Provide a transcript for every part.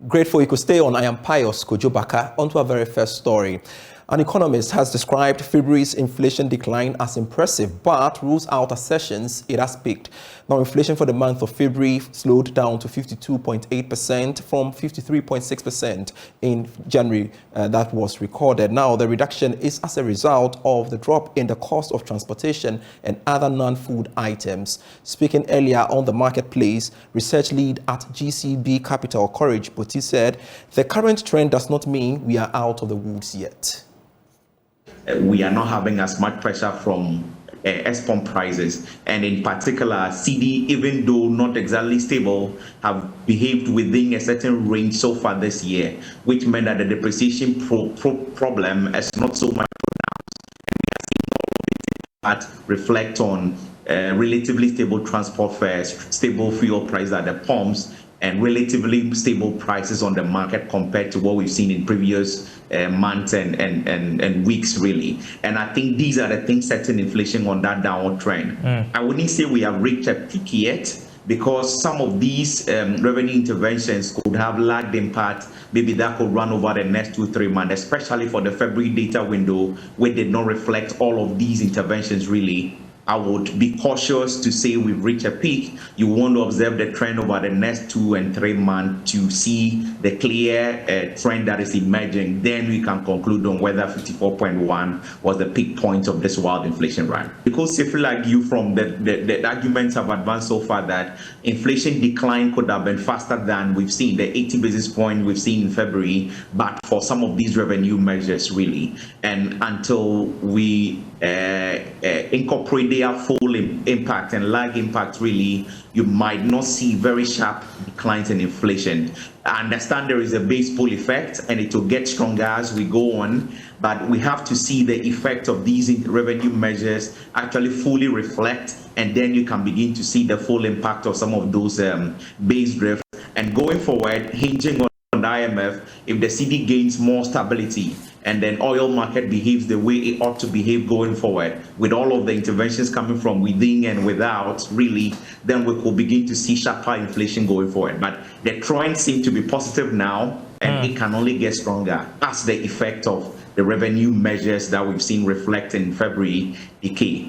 Grateful you could stay on. I am Pious Kojo Backah. On to our very first story. An economist has described February's inflation decline as impressive, but rules out assertions it has peaked. Now, inflation for the month of February slowed down to 52.8% from 53.6% in January that was recorded. Now, the reduction is as a result of the drop in the cost of transportation and other non-food items. Speaking earlier on the marketplace, research lead at GCB Capital, Courage Boti, said the current trend does not mean we are out of the woods yet. We are not having as much pressure from export prices, and in particular CD, even though not exactly stable, have behaved within a certain range so far this year, which meant that the depreciation problem is not so much pronounced. And we are seeing all of it that reflect on relatively stable transport fares, stable fuel prices at the pumps, and relatively stable prices on the market compared to what we've seen in previous months and weeks, really. And I think these are the things setting inflation on that downward trend. I wouldn't say we have reached a peak yet, because some of these revenue interventions could have lagged impact. Maybe that could run over the next 2-3 months, especially for the February data window, which did not reflect all of these interventions, really. I would be cautious to say we've reached a peak. You want to observe the trend over the next 2 and 3 months to see the clear trend that is emerging. Then we can conclude on whether 54.1 was the peak point of this wild inflation run. Because if you argue from the arguments have advanced so far that inflation decline could have been faster than we've seen, the 80 basis point we've seen in February, but for some of these revenue measures, really. And until we incorporate their full impact and lag impact, really, you might not see very sharp declines in inflation. I understand there is a base pull effect and it will get stronger as we go on, but we have to see the effect of these revenue measures actually fully reflect, and then you can begin to see the full impact of some of those base drifts. And going forward, hinging on the IMF, if the CD gains more stability and then oil market behaves the way it ought to behave going forward, with all of the interventions coming from within and without, really, then we could begin to see sharper inflation going forward. But the trend seems to be positive now, and it can only get stronger as the effect of the revenue measures that we've seen reflect in February decay.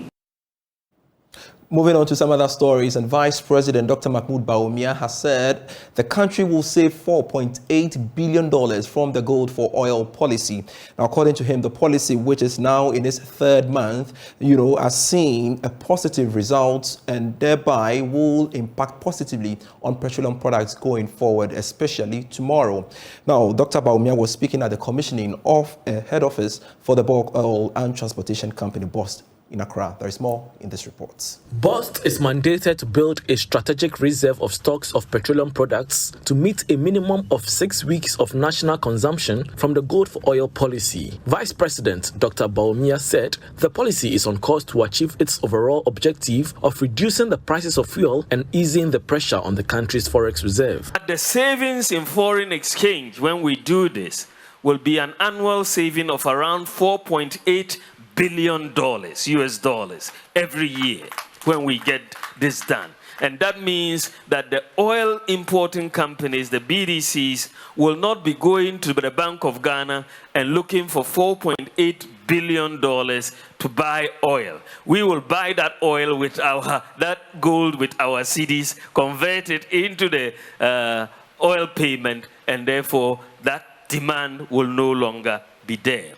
Moving on to some other stories, and Vice President Dr. Mahmoud Bawumia has said the country will save $4.8 billion from the gold for oil policy. Now, according to him, the policy, which is now in its 3rd month, has seen a positive result and thereby will impact positively on petroleum products going forward, especially tomorrow. Now, Dr. Bawumia was speaking at the commissioning of a head office for the bulk oil and transportation company, BOST, in Accra. There is more in this report. BOST is mandated to build a strategic reserve of stocks of petroleum products to meet a minimum of 6 weeks of national consumption from the gold for oil policy. Vice President Dr. Bawumia said the policy is on course to achieve its overall objective of reducing the prices of fuel and easing the pressure on the country's forex reserve. The savings in foreign exchange when we do this will be an annual saving of around $4.8 billion US dollars every year when we get this done. And that means that the oil importing companies, the BDCs, will not be going to the Bank of Ghana and looking for $4.8 billion to buy oil. We will buy that oil with that gold with our CDs, convert it into the oil payment, and therefore that demand will no longer be there.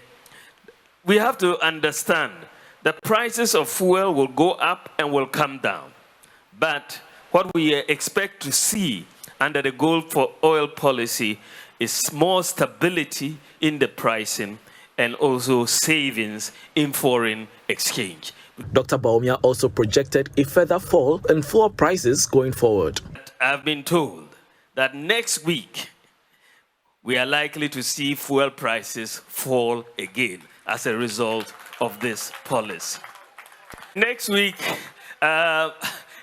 We have to understand that prices of fuel will go up and will come down. But what we expect to see under the gold for oil policy is more stability in the pricing and also savings in foreign exchange. Dr. Bawumia also projected a further fall in fuel prices going forward. I've been told that next week we are likely to see fuel prices fall again as a result of this policy. Next week,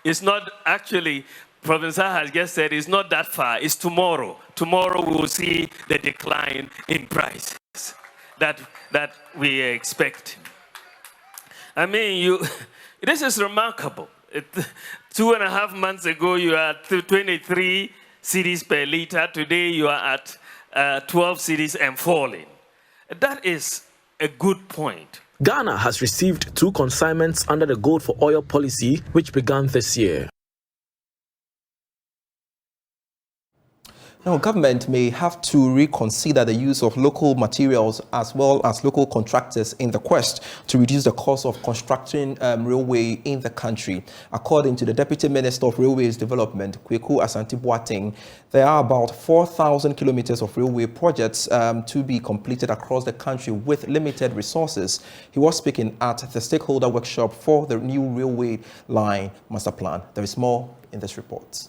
it's not actually, Professor has just said, it's not that far, it's tomorrow. Tomorrow we will see the decline in prices that we expect. I mean, this is remarkable. 2.5 months ago, you had 23 cedis per liter. Today you are at 12 cedis and falling. That is a good point. Ghana has received 2 consignments under the Gold for Oil policy, which began this year. Now, government may have to reconsider the use of local materials as well as local contractors in the quest to reduce the cost of constructing railway in the country. According to the Deputy Minister of Railways Development, Pious Kojo Backah, there are about 4,000 kilometers of railway projects to be completed across the country with limited resources. He was speaking at the stakeholder workshop for the new railway line master plan. There is more in this report.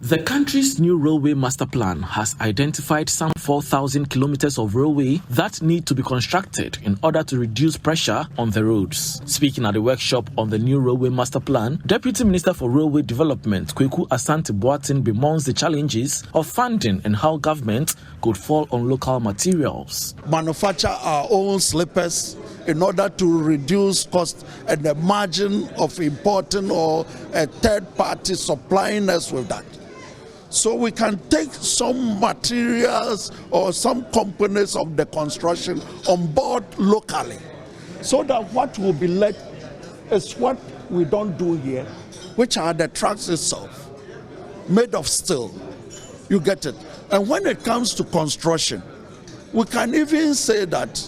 The country's new railway master plan has identified some 4,000 kilometers of railway that need to be constructed in order to reduce pressure on the roads. Speaking at the workshop on the new railway master plan, Deputy Minister for Railway Development, Pious Kojo Backah, bemoans the challenges of funding and how government could fall on local materials. Manufacture our own slippers in order to reduce cost and the margin of importing or a third party supplying us with that. So we can take some materials or some components of the construction on board locally, so that what will be left is what we don't do here, which are the trucks itself, made of steel. You get it? And when it comes to construction, we can even say that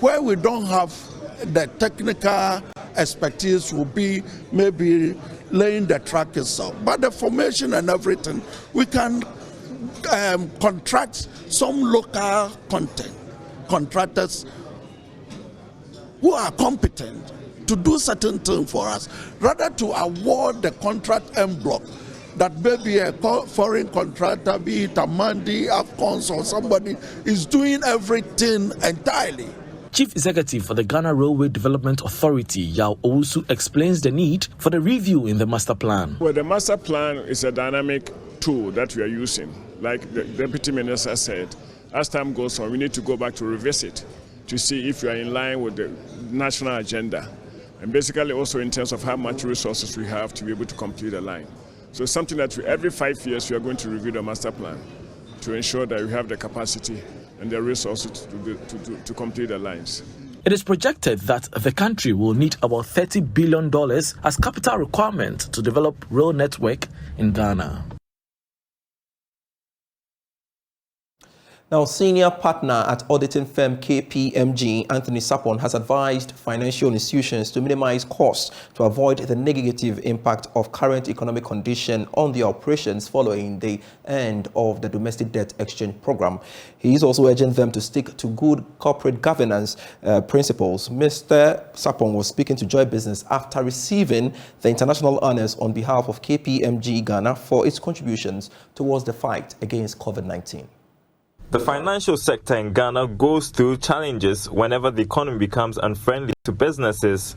where we don't have the technical expertise will be maybe laying the track itself, but the formation and everything, we can contract some local contractors who are competent to do certain things for us, rather to award the contract en bloc that maybe a foreign contractor, be it a Mandi, Afcons, or somebody, is doing everything entirely. Chief Executive for the Ghana Railway Development Authority, Yao Owusu, explains the need for the review in the master plan. Well, the master plan is a dynamic tool that we are using. Like the Deputy Minister said, as time goes on, we need to go back to revisit to see if we are in line with the national agenda. And basically also in terms of how much resources we have to be able to complete the line. So it's something that every 5 years we are going to review the master plan to ensure that we have the capacity and the resources to complete the lines. It is projected that the country will need about $30 billion as capital requirement to develop rail network in Ghana. Now, senior partner at auditing firm KPMG, Anthony Sapon, has advised financial institutions to minimize costs to avoid the negative impact of current economic condition on their operations following the end of the domestic debt exchange program. He is also urging them to stick to good corporate governance principles. Mr. Sapon was speaking to Joy Business after receiving the international honors on behalf of KPMG Ghana for its contributions towards the fight against COVID-19. The financial sector in Ghana goes through challenges whenever the economy becomes unfriendly to businesses.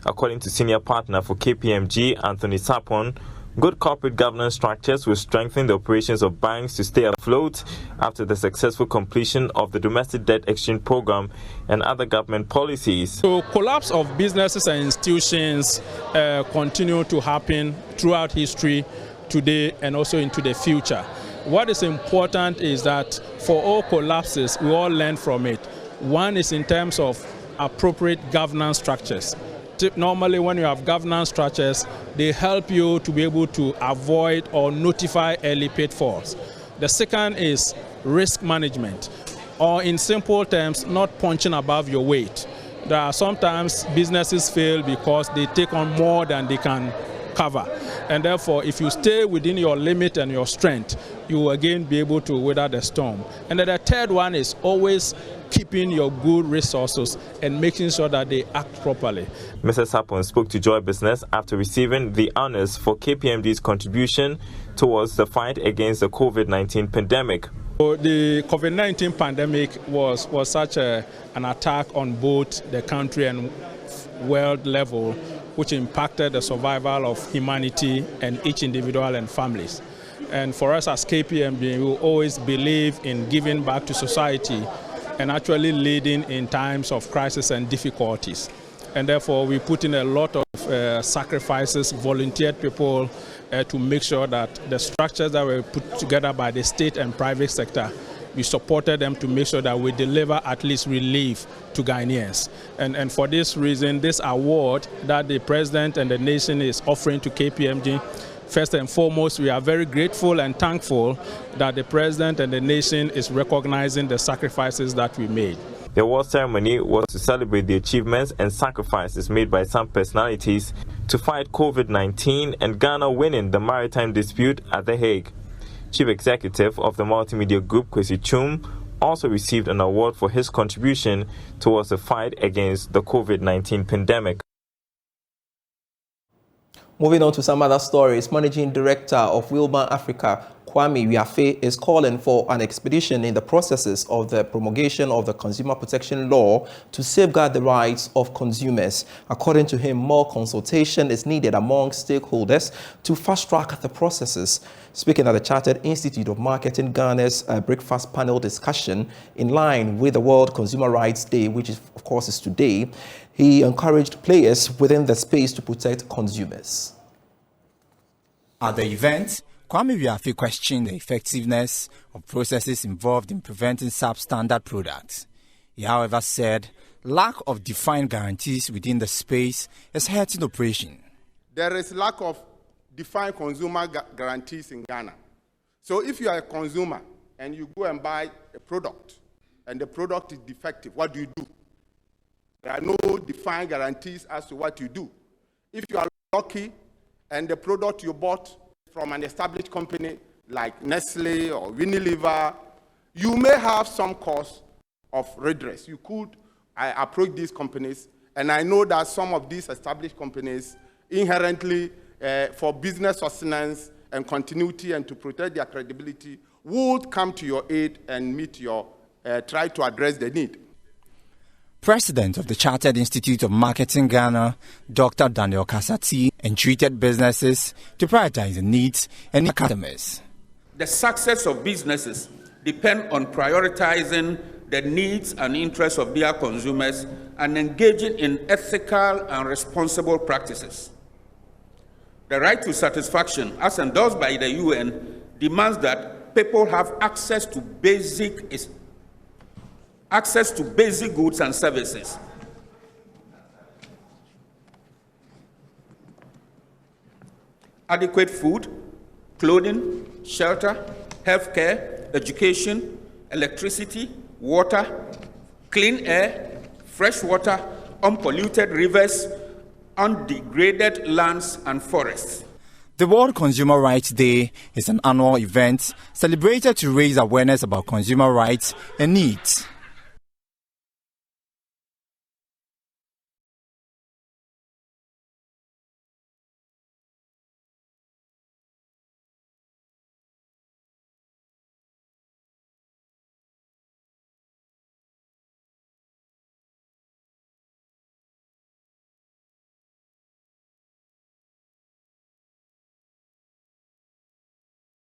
According to senior partner for KPMG, Anthony Sapon, good corporate governance structures will strengthen the operations of banks to stay afloat after the successful completion of the domestic debt exchange program and other government policies. So collapse of businesses and institutions continue to happen throughout history, today and also into the future. What is important is that for all collapses, we all learn from it. One is in terms of appropriate governance structures. Normally, when you have governance structures, they help you to be able to avoid or notify early pitfalls. The second is risk management, or in simple terms, not punching above your weight. There are sometimes businesses fail because they take on more than they can cover. And therefore, if you stay within your limit and your strength, you will again be able to weather the storm. And then the third one is always keeping your good resources and making sure that they act properly. Mr. Sapon spoke to Joy Business after receiving the honors for KPMG's contribution towards the fight against the COVID-19 pandemic. The COVID-19 pandemic was such an attack on both the country and world level, which impacted the survival of humanity and each individual and families. And for us as KPMG, we will always believe in giving back to society and actually leading in times of crisis and difficulties. And therefore, we put in a lot of sacrifices, volunteered people, to make sure that the structures that were put together by the state and private sector, we supported them to make sure that we deliver at least relief to Ghanaians. And for this reason, this award that the President and the nation is offering to KPMG, first and foremost, we are very grateful and thankful that the President and the nation is recognizing the sacrifices that we made. The award ceremony was to celebrate the achievements and sacrifices made by some personalities to fight COVID-19 and Ghana winning the maritime dispute at The Hague. Chief Executive of the Multimedia Group, Kwesi Chum, also received an award for his contribution towards the fight against the COVID-19 pandemic. Moving on to some other stories, Managing Director of Wilburn Africa, Kwame Wiafe, is calling for an expedition in the processes of the promulgation of the consumer protection law to safeguard the rights of consumers. According to him, more consultation is needed among stakeholders to fast-track the processes. Speaking at the Chartered Institute of Marketing Ghana's breakfast panel discussion in line with the World Consumer Rights Day, which of course is today, he encouraged players within the space to protect consumers. At the event, Kwame Wiafe questioned the effectiveness of processes involved in preventing substandard products. He, however, said lack of defined guarantees within the space is hurting operation. There is lack of defined consumer guarantees in Ghana. So if you are a consumer and you go and buy a product and the product is defective, what do you do? There are no defined guarantees as to what you do. If you are lucky and the product you bought from an established company like Nestle or Unilever, you may have some cause of redress. You could approach these companies, and I know that some of these established companies inherently, for business sustenance and continuity and to protect their credibility, would come to your aid and meet your, try to address the need. President of the Chartered Institute of Marketing Ghana, Dr. Daniel Kasati, entreated businesses to prioritize the needs and customers. The success of businesses depend on prioritizing the needs and interests of their consumers and engaging in ethical and responsible practices. The right to satisfaction, as endorsed by the UN, demands that people have access to basic goods and services. Adequate food, clothing, shelter, healthcare, education, electricity, water, clean air, fresh water, unpolluted rivers, undegraded lands and forests. The World Consumer Rights Day is an annual event celebrated to raise awareness about consumer rights and needs.